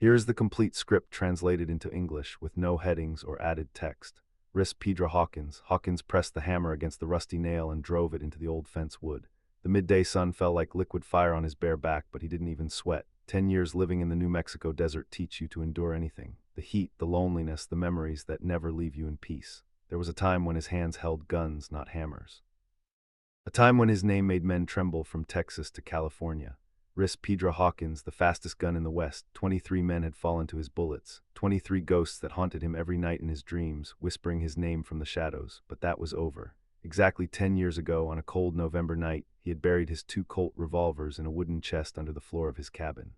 Here is the complete script translated into English with no headings or added text. Riss Pedro Hawkins. Hawkins pressed the hammer against the rusty nail and drove it into the old fence wood. The midday sun fell like liquid fire on his bare back, but he didn't even sweat. 10 years living in the New Mexico desert teach you to endure anything. The heat, the loneliness, the memories that never leave you in peace. There was a time when his hands held guns, not hammers. A time when his name made men tremble from Texas to California. Riss Pedro Hawkins, the fastest gun in the West. 23 men had fallen to his bullets. 23 ghosts that haunted him every night in his dreams, whispering his name from the shadows. But that was over. Exactly 10 years ago, on a cold November night, he had buried his 2 Colt revolvers in a wooden chest under the floor of his cabin.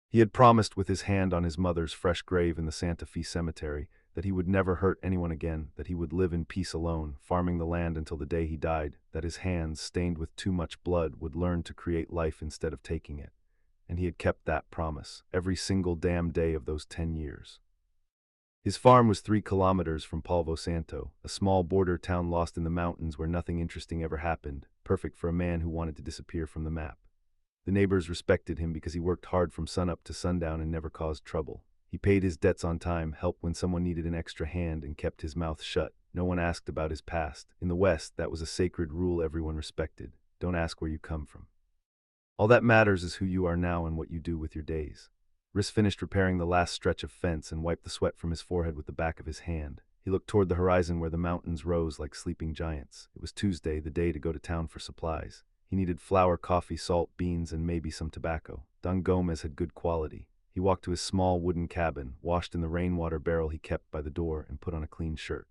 He had promised with his hand on his mother's fresh grave in the Santa Fe cemetery that he would never hurt anyone again, that he would live in peace alone, farming the land until the day he died, that his hands, stained with too much blood, would learn to create life instead of taking it. And he had kept that promise, every single damn day of those 10 years. His farm was 3 kilometers from Polvo Santo, a small border town lost in the mountains where nothing interesting ever happened, perfect for a man who wanted to disappear from the map. The neighbors respected him because he worked hard from sunup to sundown and never caused trouble. He paid his debts on time, helped when someone needed an extra hand, and kept his mouth shut. No one asked about his past. In the West, that was a sacred rule everyone respected. Don't ask where you come from. All that matters is who you are now and what you do with your days. Riss finished repairing the last stretch of fence and wiped the sweat from his forehead with the back of his hand. He looked toward the horizon where the mountains rose like sleeping giants. It was Tuesday, the day to go to town for supplies. He needed flour, coffee, salt, beans, and maybe some tobacco. Don Gomez had good quality. He walked to his small wooden cabin, washed in the rainwater barrel he kept by the door, and put on a clean shirt.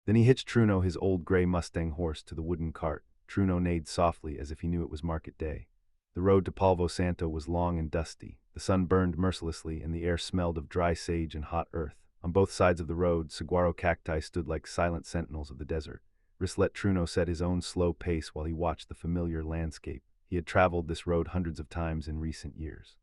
Then he hitched Truno, his old gray Mustang horse, to the wooden cart. Truno neighed softly as if he knew it was market day. The road to Polvo Santo was long and dusty. The sun burned mercilessly, and the air smelled of dry sage and hot earth. On both sides of the road, saguaro cacti stood like silent sentinels of the desert. Riss let Truno set his own slow pace while he watched the familiar landscape. He had traveled this road hundreds of times in recent years.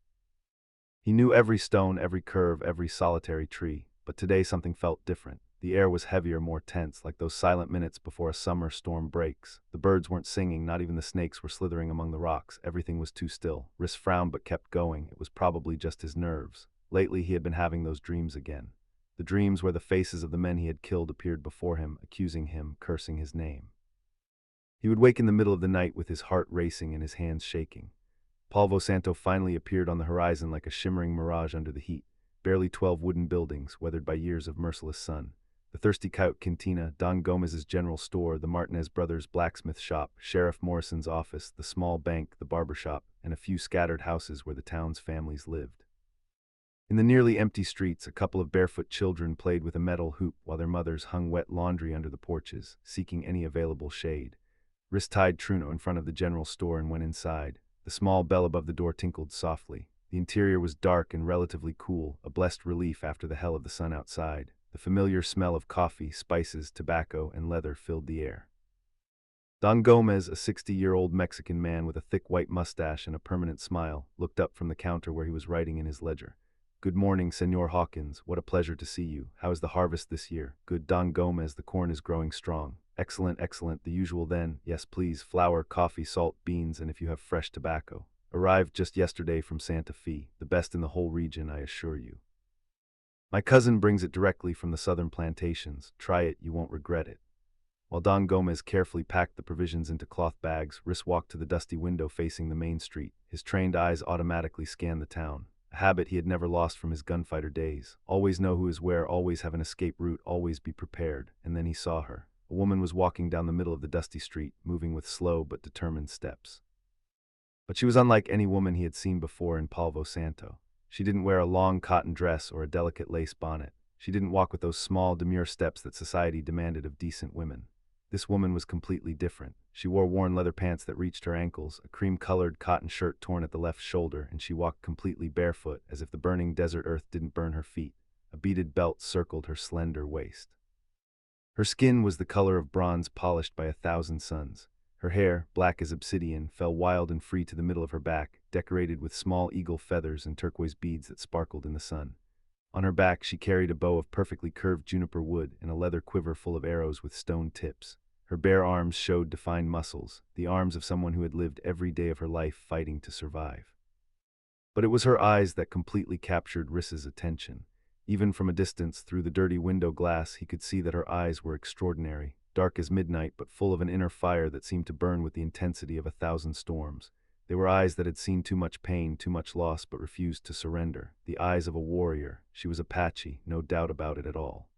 He knew every stone, every curve, every solitary tree, but today something felt different. The air was heavier, more tense, like those silent minutes before a summer storm breaks. The birds weren't singing, not even the snakes were slithering among the rocks. Everything was too still. Riss frowned but kept going. It was probably just his nerves. Lately he had been having those dreams again. The dreams where the faces of the men he had killed appeared before him, accusing him, cursing his name. He would wake in the middle of the night with his heart racing and his hands shaking. Polvo Santo finally appeared on the horizon like a shimmering mirage under the heat. Barely 12 wooden buildings, weathered by years of merciless sun. The Thirsty Coyote Cantina, Don Gomez's general store, the Martinez brothers' blacksmith shop, Sheriff Morrison's office, the small bank, the barber shop, and a few scattered houses where the town's families lived. In the nearly empty streets, a couple of barefoot children played with a metal hoop while their mothers hung wet laundry under the porches, seeking any available shade. Riss tied Truno in front of the general store and went inside. The small bell above the door tinkled softly. The interior was dark and relatively cool, a blessed relief after the hell of the sun outside. The familiar smell of coffee, spices, tobacco, and leather filled the air. Don Gomez, a 60-year-old Mexican man with a thick white mustache and a permanent smile, looked up from the counter where he was writing in his ledger. "Good morning, Senor Hawkins. What a pleasure to see you. How is the harvest this year?" "Good, Don Gomez. The corn is growing strong." "Excellent, excellent. The usual then." "Yes, please. Flour, coffee, salt, beans, and if you have fresh tobacco." "Arrived just yesterday from Santa Fe. The best in the whole region, I assure you. My cousin brings it directly from the southern plantations. Try it, you won't regret it." While Don Gomez carefully packed the provisions into cloth bags, Riss walked to the dusty window facing the main street. His trained eyes automatically scanned the town. A habit he had never lost from his gunfighter days. Always know who is where, always have an escape route, always be prepared. And then he saw her. A woman was walking down the middle of the dusty street, moving with slow but determined steps. But she was unlike any woman he had seen before in Polvo Santo. She didn't wear a long cotton dress or a delicate lace bonnet. She didn't walk with those small, demure steps that society demanded of decent women. This woman was completely different. She wore worn leather pants that reached her ankles, a cream-colored cotton shirt torn at the left shoulder, and she walked completely barefoot, as if the burning desert earth didn't burn her feet. A beaded belt circled her slender waist. Her skin was the color of bronze polished by 1,000 suns. Her hair, black as obsidian, fell wild and free to the middle of her back, decorated with small eagle feathers and turquoise beads that sparkled in the sun. On her back she carried a bow of perfectly curved juniper wood and a leather quiver full of arrows with stone tips. Her bare arms showed defined muscles, the arms of someone who had lived every day of her life fighting to survive. But it was her eyes that completely captured Riss's attention. Even from a distance, through the dirty window glass, he could see that her eyes were extraordinary, dark as midnight but full of an inner fire that seemed to burn with the intensity of 1,000 storms. They were eyes that had seen too much pain, too much loss, but refused to surrender. The eyes of a warrior. She was Apache, no doubt about it at all.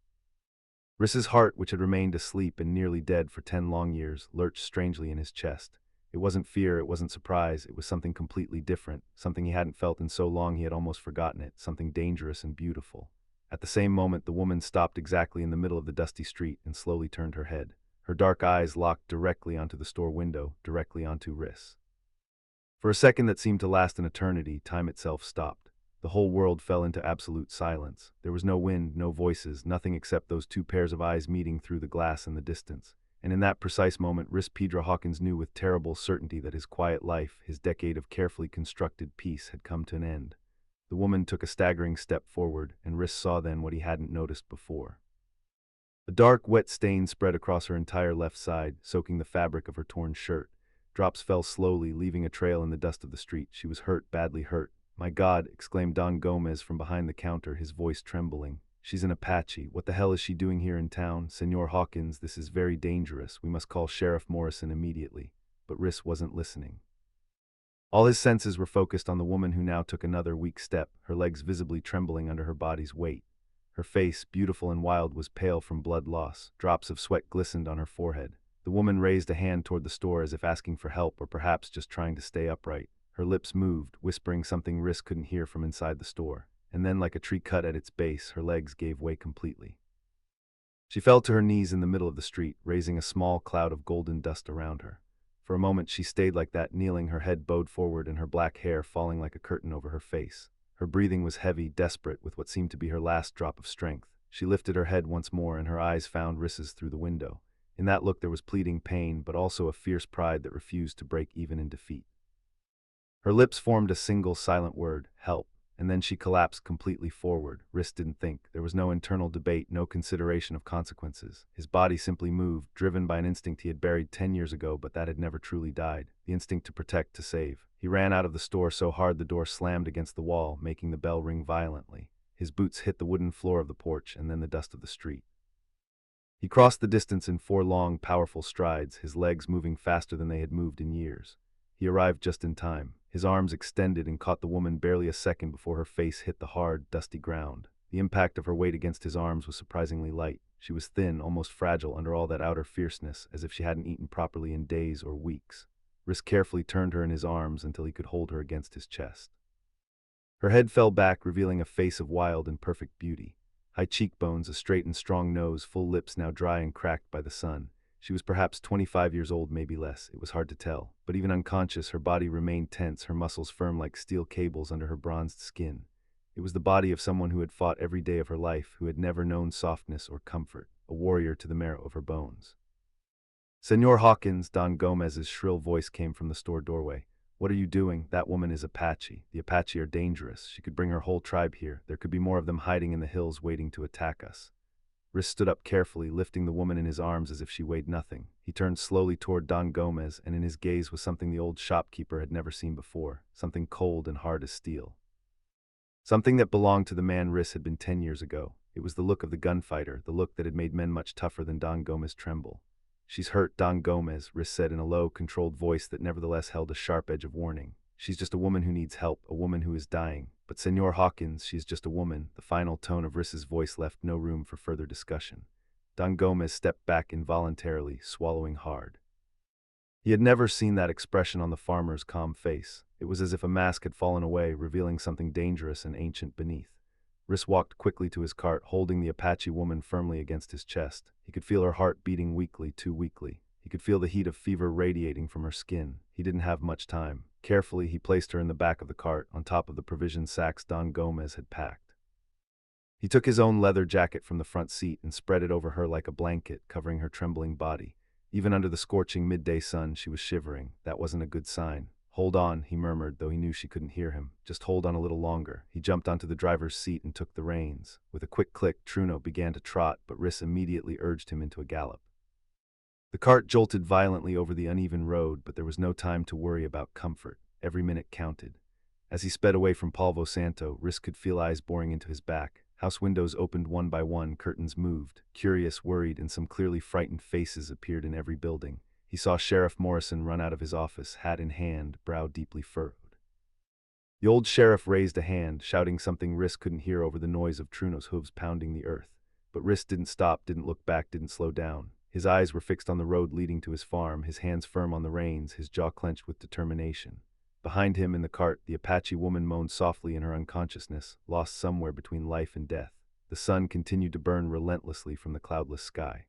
Riss's heart, which had remained asleep and nearly dead for 10 long years, lurched strangely in his chest. It wasn't fear, it wasn't surprise, it was something completely different, something he hadn't felt in so long he had almost forgotten it, something dangerous and beautiful. At the same moment, the woman stopped exactly in the middle of the dusty street and slowly turned her head. Her dark eyes locked directly onto the store window, directly onto Riss. For a second that seemed to last an eternity, time itself stopped. The whole world fell into absolute silence. There was no wind, no voices, nothing except those two pairs of eyes meeting through the glass in the distance. And in that precise moment, Riss Pedro Hawkins knew with terrible certainty that his quiet life, his decade of carefully constructed peace, had come to an end. The woman took a staggering step forward, and Riss saw then what he hadn't noticed before. A dark, wet stain spread across her entire left side, soaking the fabric of her torn shirt. Drops fell slowly, leaving a trail in the dust of the street. She was hurt, badly hurt. "My God," exclaimed Don Gomez from behind the counter, his voice trembling. "She's an Apache. What the hell is she doing here in town? Senor Hawkins, this is very dangerous. We must call Sheriff Morrison immediately." But Riss wasn't listening. All his senses were focused on the woman who now took another weak step, her legs visibly trembling under her body's weight. Her face, beautiful and wild, was pale from blood loss. Drops of sweat glistened on her forehead. The woman raised a hand toward the store as if asking for help or perhaps just trying to stay upright. Her lips moved, whispering something Riss couldn't hear from inside the store. And then, like a tree cut at its base, her legs gave way completely. She fell to her knees in the middle of the street, raising a small cloud of golden dust around her. For a moment she stayed like that, kneeling, her head bowed forward and her black hair falling like a curtain over her face. Her breathing was heavy, desperate, with what seemed to be her last drop of strength. She lifted her head once more, and her eyes found Riss's through the window. In that look there was pleading pain, but also a fierce pride that refused to break even in defeat. Her lips formed a single silent word, "Help," and then she collapsed completely forward. Riss didn't think. There was no internal debate, no consideration of consequences. His body simply moved, driven by an instinct he had buried 10 years ago, but that had never truly died. The instinct to protect, to save. He ran out of the store so hard the door slammed against the wall, making the bell ring violently. His boots hit the wooden floor of the porch and then the dust of the street. He crossed the distance in 4 long, powerful strides, his legs moving faster than they had moved in years. He arrived just in time. His arms extended and caught the woman barely a second before her face hit the hard, dusty ground. The impact of her weight against his arms was surprisingly light. She was thin, almost fragile under all that outer fierceness, as if she hadn't eaten properly in days or weeks. Riss carefully turned her in his arms until he could hold her against his chest. Her head fell back, revealing a face of wild and perfect beauty. High cheekbones, a straight and strong nose, full lips now dry and cracked by the sun. She was perhaps 25 years old, maybe less. It was hard to tell. But even unconscious, her body remained tense, her muscles firm like steel cables under her bronzed skin. It was the body of someone who had fought every day of her life, who had never known softness or comfort, a warrior to the marrow of her bones. "Senor Hawkins," Don Gomez's shrill voice came from the store doorway. "What are you doing? That woman is Apache. The Apache are dangerous. She could bring her whole tribe here. There could be more of them hiding in the hills waiting to attack us." Riss stood up carefully, lifting the woman in his arms as if she weighed nothing. He turned slowly toward Don Gomez, and in his gaze was something the old shopkeeper had never seen before, something cold and hard as steel. Something that belonged to the man Riss had been 10 years ago. It was the look of the gunfighter, the look that had made men much tougher than Don Gomez tremble. "She's hurt, Don Gomez," Riss said in a low, controlled voice that nevertheless held a sharp edge of warning. "She's just a woman who needs help, a woman who is dying. But Senor Hawkins, she is just a woman." The final tone of Riss's voice left no room for further discussion. Don Gomez stepped back involuntarily, swallowing hard. He had never seen that expression on the farmer's calm face. It was as if a mask had fallen away, revealing something dangerous and ancient beneath. Riss walked quickly to his cart, holding the Apache woman firmly against his chest. He could feel her heart beating weakly, too weakly. He could feel the heat of fever radiating from her skin. He didn't have much time. Carefully, he placed her in the back of the cart, on top of the provision sacks Don Gomez had packed. He took his own leather jacket from the front seat and spread it over her like a blanket, covering her trembling body. Even under the scorching midday sun, she was shivering. That wasn't a good sign. "Hold on," he murmured, though he knew she couldn't hear him. "Just hold on a little longer." He jumped onto the driver's seat and took the reins. With a quick click, Truno began to trot, but Riss immediately urged him into a gallop. The cart jolted violently over the uneven road, but there was no time to worry about comfort. Every minute counted. As he sped away from Polvo Santo, Riss could feel eyes boring into his back. House windows opened one by one, curtains moved. Curious, worried, and some clearly frightened faces appeared in every building. He saw Sheriff Morrison run out of his office, hat in hand, brow deeply furrowed. The old sheriff raised a hand, shouting something Riss couldn't hear over the noise of Truno's hooves pounding the earth. But Riss didn't stop, didn't look back, didn't slow down. His eyes were fixed on the road leading to his farm, his hands firm on the reins, his jaw clenched with determination. Behind him in the cart, the Apache woman moaned softly in her unconsciousness, lost somewhere between life and death. The sun continued to burn relentlessly from the cloudless sky.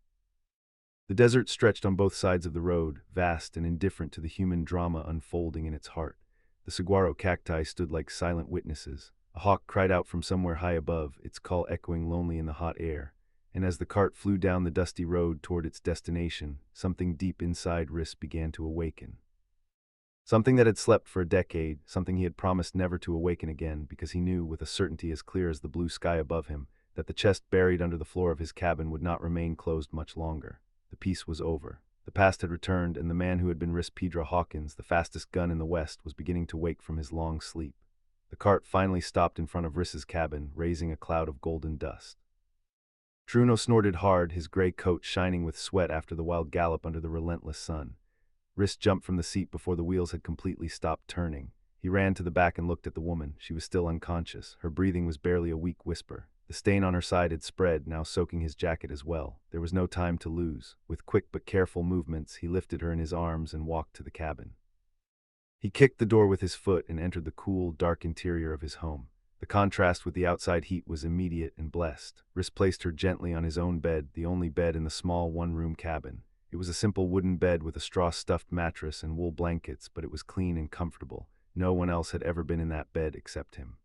The desert stretched on both sides of the road, vast and indifferent to the human drama unfolding in its heart. The saguaro cacti stood like silent witnesses. A hawk cried out from somewhere high above, its call echoing lonely in the hot air. And as the cart flew down the dusty road toward its destination, something deep inside Riss began to awaken. Something that had slept for a decade, something he had promised never to awaken again, because he knew, with a certainty as clear as the blue sky above him, that the chest buried under the floor of his cabin would not remain closed much longer. The peace was over. The past had returned, and the man who had been Riss Pedro Hawkins, the fastest gun in the West, was beginning to wake from his long sleep. The cart finally stopped in front of Riss's cabin, raising a cloud of golden dust. Truno snorted hard, his gray coat shining with sweat after the wild gallop under the relentless sun. Riss jumped from the seat before the wheels had completely stopped turning. He ran to the back and looked at the woman. She was still unconscious. Her breathing was barely a weak whisper. The stain on her side had spread, now soaking his jacket as well. There was no time to lose. With quick but careful movements, he lifted her in his arms and walked to the cabin. He kicked the door with his foot and entered the cool, dark interior of his home. The contrast with the outside heat was immediate and blessed. Riss placed her gently on his own bed, the only bed in the small one-room cabin. It was a simple wooden bed with a straw-stuffed mattress and wool blankets, but it was clean and comfortable. No one else had ever been in that bed except him.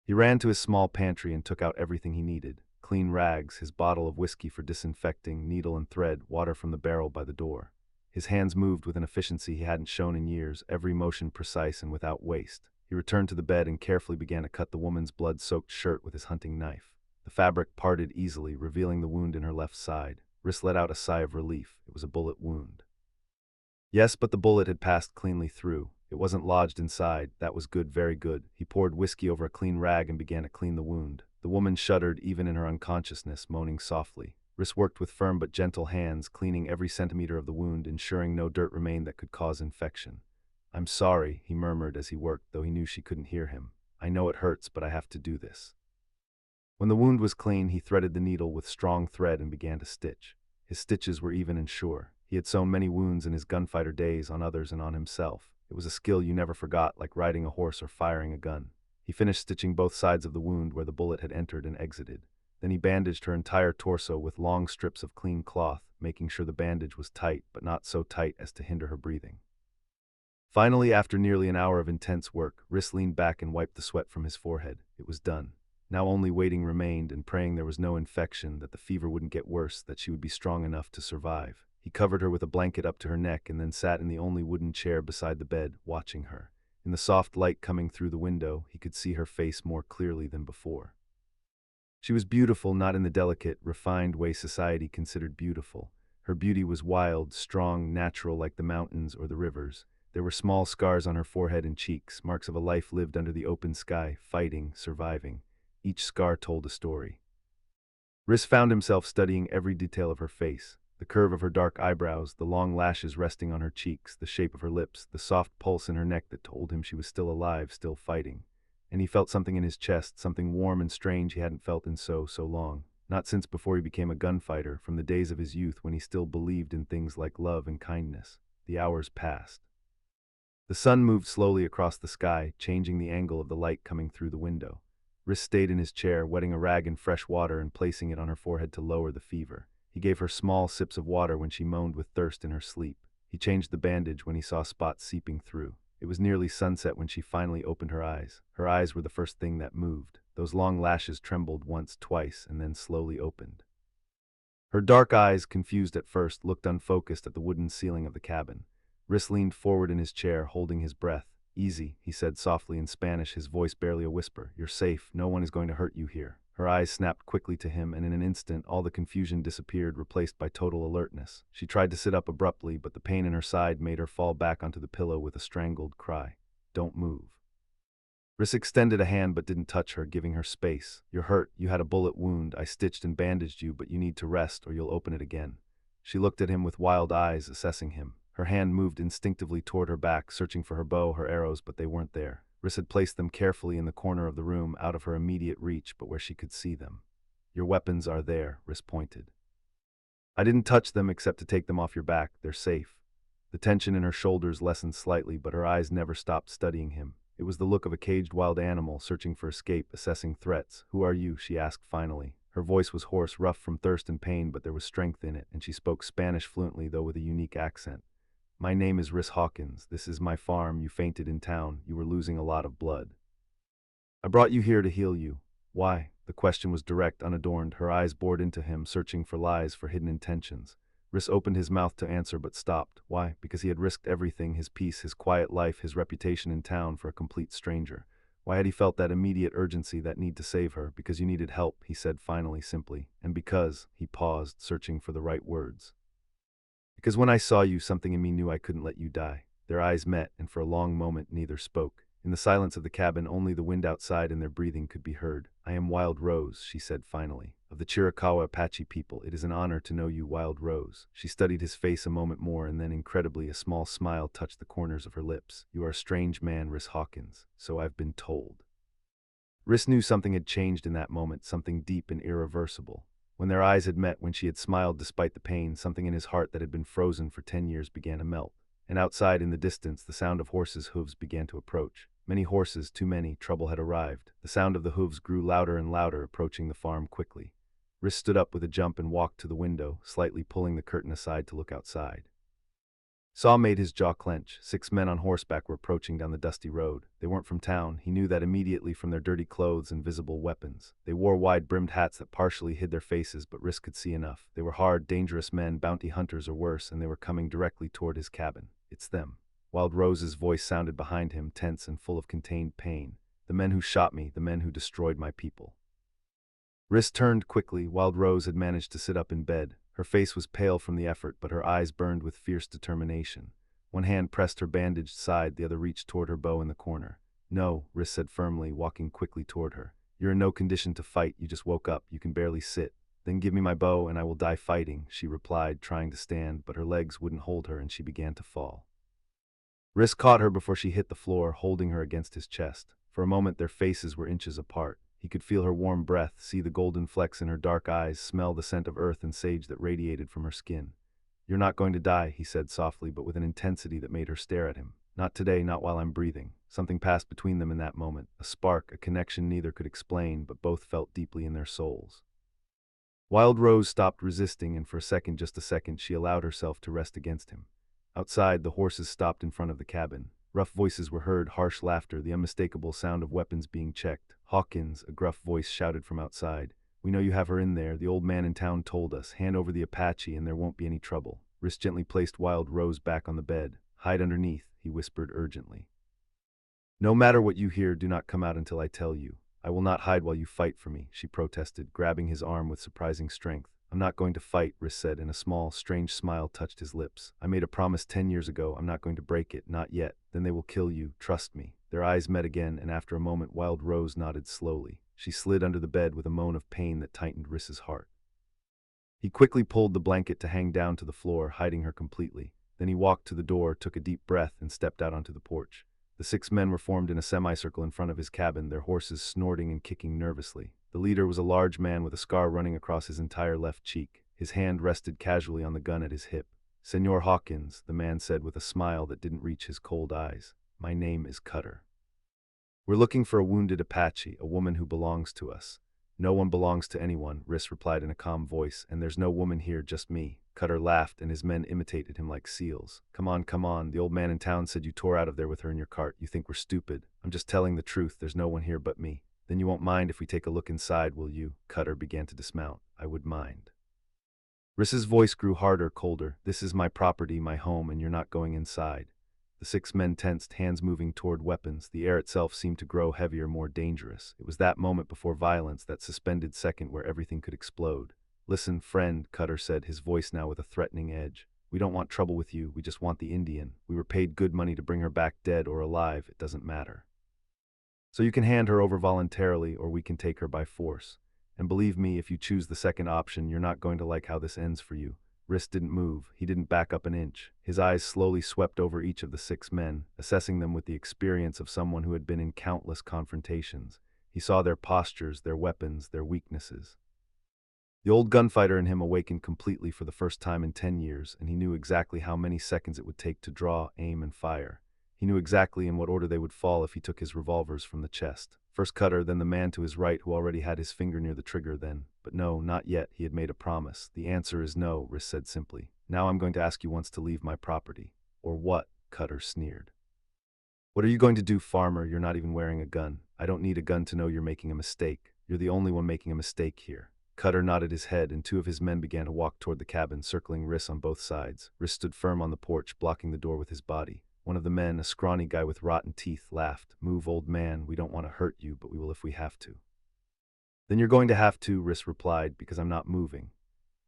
He ran to his small pantry and took out everything he needed. Clean rags, his bottle of whiskey for disinfecting, needle and thread, water from the barrel by the door. His hands moved with an efficiency he hadn't shown in years, every motion precise and without waste. He returned to the bed and carefully began to cut the woman's blood-soaked shirt with his hunting knife. The fabric parted easily, revealing the wound in her left side. Riss let out a sigh of relief. It was a bullet wound. Yes, but the bullet had passed cleanly through. It wasn't lodged inside. That was good, very good. He poured whiskey over a clean rag and began to clean the wound. The woman shuddered even in her unconsciousness, moaning softly. Riss worked with firm but gentle hands, cleaning every centimeter of the wound, ensuring no dirt remained that could cause infection. "I'm sorry," he murmured as he worked, though he knew she couldn't hear him. "I know it hurts, but I have to do this." When the wound was clean, he threaded the needle with strong thread and began to stitch. His stitches were even and sure. He had sewn many wounds in his gunfighter days, on others and on himself. It was a skill you never forgot, like riding a horse or firing a gun. He finished stitching both sides of the wound where the bullet had entered and exited. Then he bandaged her entire torso with long strips of clean cloth, making sure the bandage was tight, but not so tight as to hinder her breathing. Finally, after nearly an hour of intense work, Riss leaned back and wiped the sweat from his forehead. It was done. Now only waiting remained and praying there was no infection, that the fever wouldn't get worse, that she would be strong enough to survive. He covered her with a blanket up to her neck and then sat in the only wooden chair beside the bed, watching her. In the soft light coming through the window, he could see her face more clearly than before. She was beautiful, not in the delicate, refined way society considered beautiful. Her beauty was wild, strong, natural like the mountains or the rivers. There were small scars on her forehead and cheeks, marks of a life lived under the open sky, fighting, surviving. Each scar told a story. Riss found himself studying every detail of her face. The curve of her dark eyebrows, the long lashes resting on her cheeks, the shape of her lips, the soft pulse in her neck that told him she was still alive, still fighting. And he felt something in his chest, something warm and strange he hadn't felt in so long. Not since before he became a gunfighter, from the days of his youth when he still believed in things like love and kindness. The hours passed. The sun moved slowly across the sky, changing the angle of the light coming through the window. Riss stayed in his chair, wetting a rag in fresh water and placing it on her forehead to lower the fever. He gave her small sips of water when she moaned with thirst in her sleep. He changed the bandage when he saw spots seeping through. It was nearly sunset when she finally opened her eyes. Her eyes were the first thing that moved. Those long lashes trembled once, twice, and then slowly opened. Her dark eyes, confused at first, looked unfocused at the wooden ceiling of the cabin. Riss leaned forward in his chair, holding his breath. "Easy," he said softly in Spanish, his voice barely a whisper. "You're safe. No one is going to hurt you here." Her eyes snapped quickly to him, and in an instant all the confusion disappeared, replaced by total alertness. She tried to sit up abruptly, but the pain in her side made her fall back onto the pillow with a strangled cry. "Don't move." Riss extended a hand but didn't touch her, giving her space. You're hurt, you had a bullet wound, I stitched and bandaged you, but you need to rest or you'll open it again. She looked at him with wild eyes, assessing him. Her hand moved instinctively toward her back, searching for her bow, her arrows, but they weren't there. Riss had placed them carefully in the corner of the room, out of her immediate reach, but where she could see them. Your weapons are there, Riss pointed. I didn't touch them except to take them off your back. They're safe. The tension in her shoulders lessened slightly, but her eyes never stopped studying him. It was the look of a caged wild animal, searching for escape, assessing threats. Who are you? She asked finally. Her voice was hoarse, rough from thirst and pain, but there was strength in it, and she spoke Spanish fluently, though with a unique accent. My name is Riss Hawkins. This is my farm. You fainted in town. You were losing a lot of blood. I brought you here to heal you. Why? The question was direct, unadorned. Her eyes bored into him, searching for lies, for hidden intentions. Riss opened his mouth to answer but stopped. Why? Because he had risked everything, his peace, his quiet life, his reputation in town, for a complete stranger. Why had he felt that immediate urgency, that need to save her? Because you needed help, he said finally, simply. And because, he paused, searching for the right words. Because when I saw you, something in me knew I couldn't let you die. Their eyes met, and for a long moment neither spoke. In the silence of the cabin, only the wind outside and their breathing could be heard. I am Wild Rose, she said finally. Of the Chiricahua Apache people, it is an honor to know you, Wild Rose. She studied his face a moment more, and then incredibly a small smile touched the corners of her lips. You are a strange man, Riss Hawkins, so I've been told. Riss knew something had changed in that moment, something deep and irreversible. When their eyes had met, when she had smiled despite the pain, something in his heart that had been frozen for 10 years began to melt. And outside in the distance, the sound of horses' hooves began to approach. Many horses, too many, trouble had arrived. The sound of the hooves grew louder and louder, approaching the farm quickly. Riss stood up with a jump and walked to the window, slightly pulling the curtain aside to look outside. Saw made his jaw clench. 6 men on horseback were approaching down the dusty road. They weren't from town. He knew that immediately from their dirty clothes and visible weapons. They wore wide-brimmed hats that partially hid their faces, but Riss could see enough. They were hard, dangerous men, bounty hunters or worse, and they were coming directly toward his cabin. It's them. Wild Rose's voice sounded behind him, tense and full of contained pain. The men who shot me, the men who destroyed my people. Riss turned quickly. Wild Rose had managed to sit up in bed. Her face was pale from the effort, but her eyes burned with fierce determination. One hand pressed her bandaged side, the other reached toward her bow in the corner. No, Riss said firmly, walking quickly toward her. You're in no condition to fight. You just woke up. You can barely sit. Then give me my bow and I will die fighting, she replied, trying to stand, but her legs wouldn't hold her and she began to fall. Riss caught her before she hit the floor, holding her against his chest. For a moment their faces were inches apart. He could feel her warm breath, see the golden flecks in her dark eyes, smell the scent of earth and sage that radiated from her skin. You're not going to die, he said softly, but with an intensity that made her stare at him. Not today, not while I'm breathing. Something passed between them in that moment, a spark, a connection neither could explain, but both felt deeply in their souls. Wild Rose stopped resisting, and for a second, just a second, she allowed herself to rest against him. Outside, the horses stopped in front of the cabin. Rough voices were heard, harsh laughter, the unmistakable sound of weapons being checked. Hawkins, a gruff voice shouted from outside. We know you have her in there. The old man in town told us. Hand over the Apache and there won't be any trouble. Riss gently placed Wild Rose back on the bed. Hide underneath, he whispered urgently. No matter what you hear, do not come out until I tell you. I will not hide while you fight for me, she protested, grabbing his arm with surprising strength. I'm not going to fight, Riss said, and a small, strange smile touched his lips. I made a promise 10 years ago. I'm not going to break it, not yet. Then they will kill you, trust me. Their eyes met again, and after a moment Wild Rose nodded slowly. She slid under the bed with a moan of pain that tightened Riss's heart. He quickly pulled the blanket to hang down to the floor, hiding her completely. Then he walked to the door, took a deep breath, and stepped out onto the porch. The 6 men were formed in a semicircle in front of his cabin, their horses snorting and kicking nervously. The leader was a large man with a scar running across his entire left cheek. His hand rested casually on the gun at his hip. Senor Hawkins, the man said with a smile that didn't reach his cold eyes. My name is Cutter. We're looking for a wounded Apache, a woman who belongs to us. No one belongs to anyone, Riss replied in a calm voice, and there's no woman here, just me. Cutter laughed, and his men imitated him like seals. Come on, the old man in town said you tore out of there with her in your cart. You think we're stupid. I'm just telling the truth, there's no one here but me. Then you won't mind if we take a look inside, will you? Cutter began to dismount. I would mind. Riss's voice grew harder, colder. This is my property, my home, and you're not going inside. The 6 men tensed, hands moving toward weapons. The air itself seemed to grow heavier, more dangerous. It was that moment before violence, that suspended second where everything could explode. Listen, friend, Cutter said, his voice now with a threatening edge. We don't want trouble with you, we just want the Indian. We were paid good money to bring her back dead or alive, it doesn't matter. So you can hand her over voluntarily, or we can take her by force. And believe me, if you choose the second option, you're not going to like how this ends for you." Riss didn't move. He didn't back up an inch. His eyes slowly swept over each of the 6 men, assessing them with the experience of someone who had been in countless confrontations. He saw their postures, their weapons, their weaknesses. The old gunfighter in him awakened completely for the first time in 10 years, and he knew exactly how many seconds it would take to draw, aim, and fire. He knew exactly in what order they would fall if he took his revolvers from the chest. First Cutter, then the man to his right who already had his finger near the trigger then. But no, not yet, he had made a promise. "The answer is no," Riss said simply. "Now I'm going to ask you once to leave my property." "Or what?" Cutter sneered. "What are you going to do, farmer? You're not even wearing a gun. I don't need a gun to know you're making a mistake. You're the only one making a mistake here." Cutter nodded his head, and 2 of his men began to walk toward the cabin, circling Riss on both sides. Riss stood firm on the porch, blocking the door with his body. One of the men, a scrawny guy with rotten teeth, laughed. "Move, old man. We don't want to hurt you, but we will if we have to." "Then you're going to have to," Riss replied, "because I'm not moving."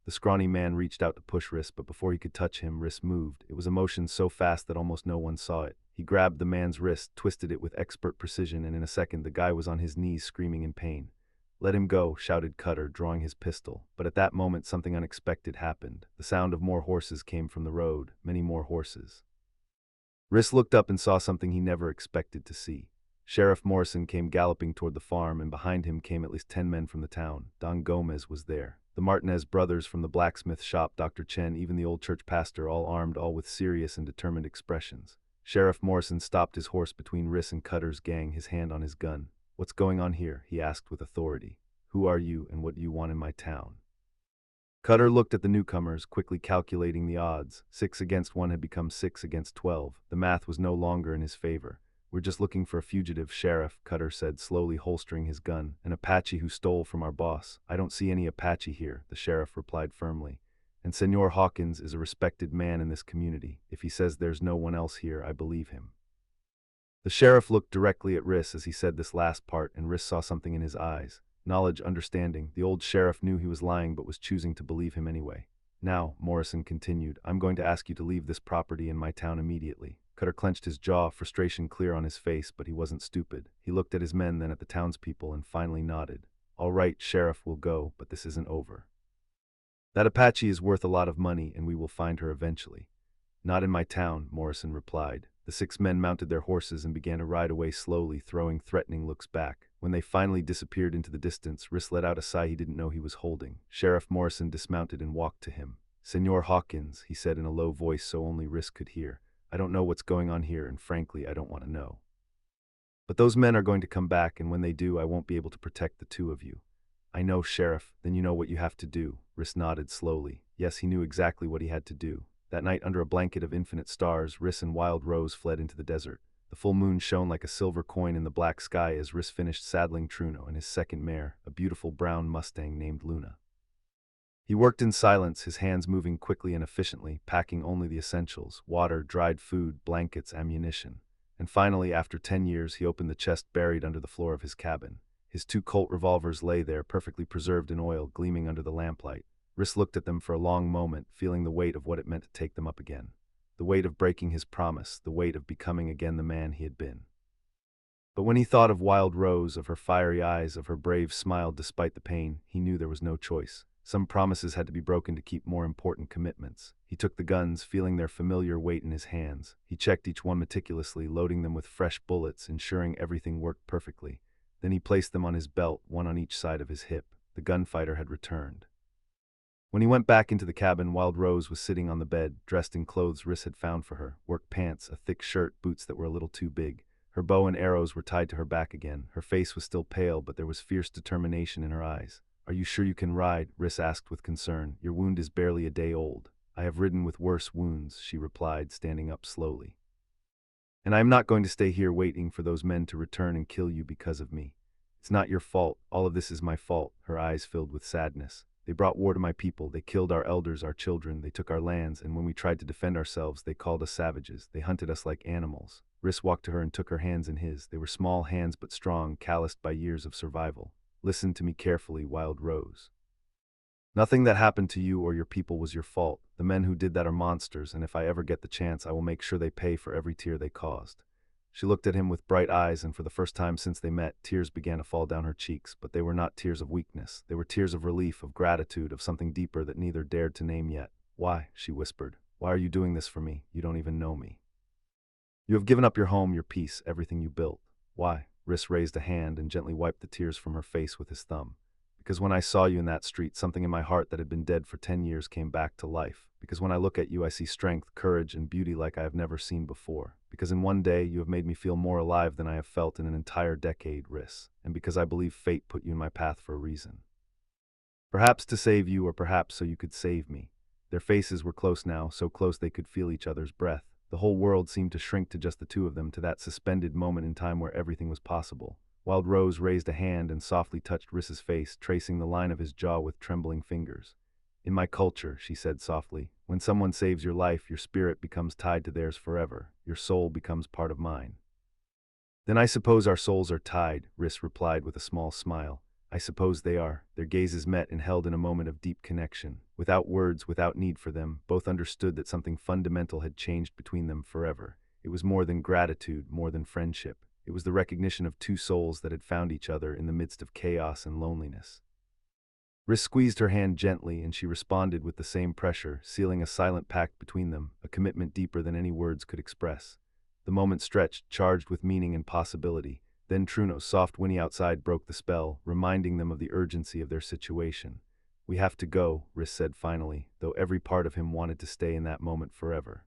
The scrawny man reached out to push Riss, but before he could touch him, Riss moved. It was a motion so fast that almost no one saw it. He grabbed the man's wrist, twisted it with expert precision, and in a second the guy was on his knees screaming in pain. "Let him go," shouted Cutter, drawing his pistol. But at that moment something unexpected happened. The sound of more horses came from the road, many more horses. Riss looked up and saw something he never expected to see. Sheriff Morrison came galloping toward the farm, and behind him came at least 10 men from the town. Don Gomez was there. The Martinez brothers from the blacksmith shop, Dr. Chen, even the old church pastor, all armed, all with serious and determined expressions. Sheriff Morrison stopped his horse between Riss and Cutter's gang, his hand on his gun. "What's going on here?" he asked with authority. "Who are you, and what do you want in my town?" Cutter looked at the newcomers, quickly calculating the odds. 6 against 1 had become 6 against 12. The math was no longer in his favor. "We're just looking for a fugitive, Sheriff," Cutter said, slowly holstering his gun. "An Apache who stole from our boss." "I don't see any Apache here," the sheriff replied firmly. "And Senor Hawkins is a respected man in this community. If he says there's no one else here, I believe him." The sheriff looked directly at Riss as he said this last part, and Riss saw something in his eyes. Knowledge, understanding. The old sheriff knew he was lying but was choosing to believe him anyway. "Now," Morrison continued, "I'm going to ask you to leave this property in my town immediately." Cutter clenched his jaw, frustration clear on his face, but he wasn't stupid. He looked at his men, then at the townspeople, and finally nodded. "All right, Sheriff, we'll go, but this isn't over. That Apache is worth a lot of money, and we will find her eventually." "Not in my town," Morrison replied. The 6 men mounted their horses and began to ride away slowly, throwing threatening looks back. When they finally disappeared into the distance, Riss let out a sigh he didn't know he was holding. Sheriff Morrison dismounted and walked to him. "Senor Hawkins," he said in a low voice so only Riss could hear, "I don't know what's going on here, and frankly, I don't want to know. But those men are going to come back, and when they do, I won't be able to protect the 2 of you." "I know, Sheriff. Then you know what you have to do." Riss nodded slowly. Yes, he knew exactly what he had to do. That night, under a blanket of infinite stars, Riss and Wild Rose fled into the desert. The full moon shone like a silver coin in the black sky as Riss finished saddling Truno and his second mare, a beautiful brown Mustang named Luna. He worked in silence, his hands moving quickly and efficiently, packing only the essentials: water, dried food, blankets, ammunition. And finally, after 10 years, he opened the chest buried under the floor of his cabin. His 2 Colt revolvers lay there, perfectly preserved in oil, gleaming under the lamplight. Riss looked at them for a long moment, feeling the weight of what it meant to take them up again. The weight of breaking his promise, the weight of becoming again the man he had been. But when he thought of Wild Rose, of her fiery eyes, of her brave smile despite the pain, he knew there was no choice. Some promises had to be broken to keep more important commitments. He took the guns, feeling their familiar weight in his hands. He checked each one meticulously, loading them with fresh bullets, ensuring everything worked perfectly. Then he placed them on his belt, one on each side of his hip. The gunfighter had returned. When he went back into the cabin, Wild Rose was sitting on the bed, dressed in clothes Riss had found for her: work pants, a thick shirt, boots that were a little too big. Her bow and arrows were tied to her back again. Her face was still pale, but there was fierce determination in her eyes. "Are you sure you can ride?" Riss asked with concern. "Your wound is barely a day old." "I have ridden with worse wounds," she replied, standing up slowly. "And I am not going to stay here waiting for those men to return and kill you because of me. It's not your fault. All of this is my fault." Her eyes filled with sadness. "They brought war to my people. They killed our elders, our children. They took our lands, and when we tried to defend ourselves, they called us savages. They hunted us like animals." Riss walked to her and took her hands in his. They were small hands but strong, calloused by years of survival. "Listen to me carefully, Wild Rose. Nothing that happened to you or your people was your fault. The men who did that are monsters, and if I ever get the chance, I will make sure they pay for every tear they caused. She looked at him with bright eyes, and for the first time since they met, tears began to fall down her cheeks, but they were not tears of weakness. They were tears of relief, of gratitude, of something deeper that neither dared to name yet. "Why?" she whispered. "Why are you doing this for me? You don't even know me. You have given up your home, your peace, everything you built. Why?" Rhys raised a hand and gently wiped the tears from her face with his thumb. "Because when I saw you in that street, something in my heart that had been dead for 10 years came back to life. Because when I look at you, I see strength, courage, and beauty like I have never seen before. Because in one day, you have made me feel more alive than I have felt in an entire decade, Rhys. And because I believe fate put you in my path for a reason. Perhaps to save you, or perhaps so you could save me." Their faces were close now, so close they could feel each other's breath. The whole world seemed to shrink to just the two of them, to that suspended moment in time where everything was possible. Wild Rose raised a hand and softly touched Rhys's face, tracing the line of his jaw with trembling fingers. "In my culture," she said softly, "when someone saves your life, your spirit becomes tied to theirs forever. Your soul becomes part of mine." "Then I suppose our souls are tied," Rhys replied with a small smile. "I suppose they are." Their gazes met and held in a moment of deep connection. Without words, without need for them, both understood that something fundamental had changed between them forever. It was more than gratitude, more than friendship. It was the recognition of two souls that had found each other in the midst of chaos and loneliness. Rhys squeezed her hand gently, and she responded with the same pressure, sealing a silent pact between them, a commitment deeper than any words could express. The moment stretched, charged with meaning and possibility. Then Truno's soft whinny outside broke the spell, reminding them of the urgency of their situation. "We have to go," Rhys said finally, though every part of him wanted to stay in that moment forever.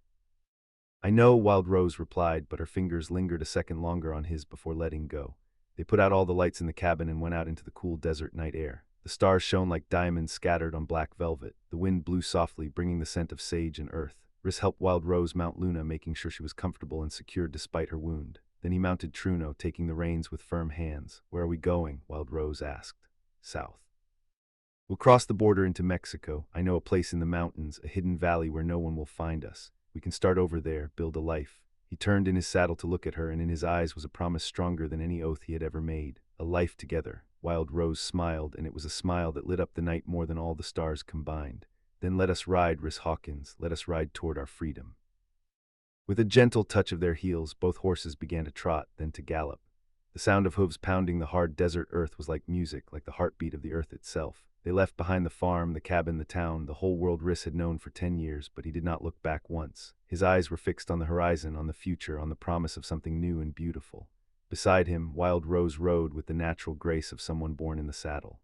"I know," Wild Rose replied, but her fingers lingered a second longer on his before letting go. They put out all the lights in the cabin and went out into the cool desert night air. The stars shone like diamonds scattered on black velvet. The wind blew softly, bringing the scent of sage and earth. Rhys helped Wild Rose mount Luna, making sure she was comfortable and secure despite her wound. Then he mounted Truno, taking the reins with firm hands. "Where are we going?" Wild Rose asked. "South. We'll cross the border into Mexico. I know a place in the mountains, a hidden valley where no one will find us. We can start over there, build a life." He turned in his saddle to look at her, and in his eyes was a promise stronger than any oath he had ever made. A life together. Wild Rose smiled, and it was a smile that lit up the night more than all the stars combined. "Then let us ride, Rhys Hawkins. Let us ride toward our freedom." With a gentle touch of their heels, both horses began to trot, then to gallop. The sound of hooves pounding the hard desert earth was like music, like the heartbeat of the earth itself. They left behind the farm, the cabin, the town, the whole world Rhys had known for 10 years, but he did not look back once. His eyes were fixed on the horizon, on the future, on the promise of something new and beautiful. Beside him, Wild Rose rode with the natural grace of someone born in the saddle.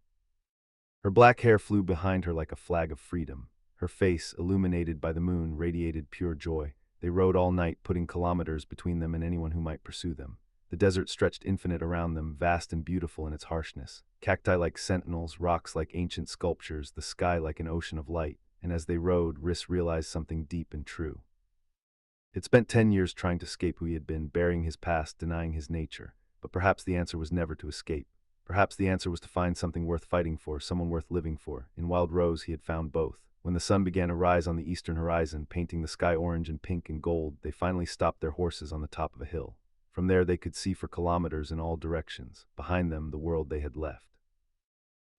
Her black hair flew behind her like a flag of freedom. Her face, illuminated by the moon, radiated pure joy. They rode all night, putting kilometers between them and anyone who might pursue them. The desert stretched infinite around them, vast and beautiful in its harshness. Cacti like sentinels, rocks like ancient sculptures, the sky like an ocean of light. And as they rode, Rhys realized something deep and true. He'd spent 10 years trying to escape who he had been, burying his past, denying his nature. But perhaps the answer was never to escape. Perhaps the answer was to find something worth fighting for, someone worth living for. In Wild Rose, he had found both. When the sun began to rise on the eastern horizon, painting the sky orange and pink and gold, they finally stopped their horses on the top of a hill. From there they could see for kilometers in all directions. Behind them, the world they had left.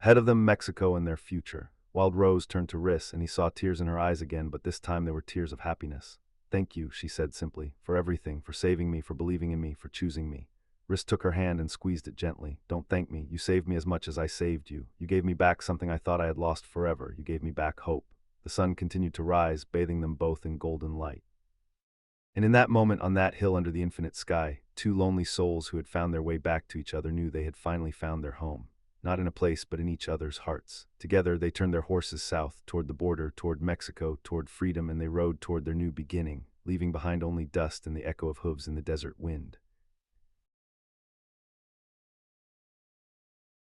Ahead of them, Mexico and their future. Wild Rose turned to Rhys, and he saw tears in her eyes again, but this time they were tears of happiness. "Thank you," she said simply, "for everything, for saving me, for believing in me, for choosing me." Rhys took her hand and squeezed it gently. "Don't thank me. You saved me as much as I saved you. You gave me back something I thought I had lost forever. You gave me back hope." The sun continued to rise, bathing them both in golden light. And in that moment, on that hill under the infinite sky, two lonely souls who had found their way back to each other knew they had finally found their home. Not in a place, but in each other's hearts. Together, they turned their horses south, toward the border, toward Mexico, toward freedom, and they rode toward their new beginning, leaving behind only dust and the echo of hooves in the desert wind.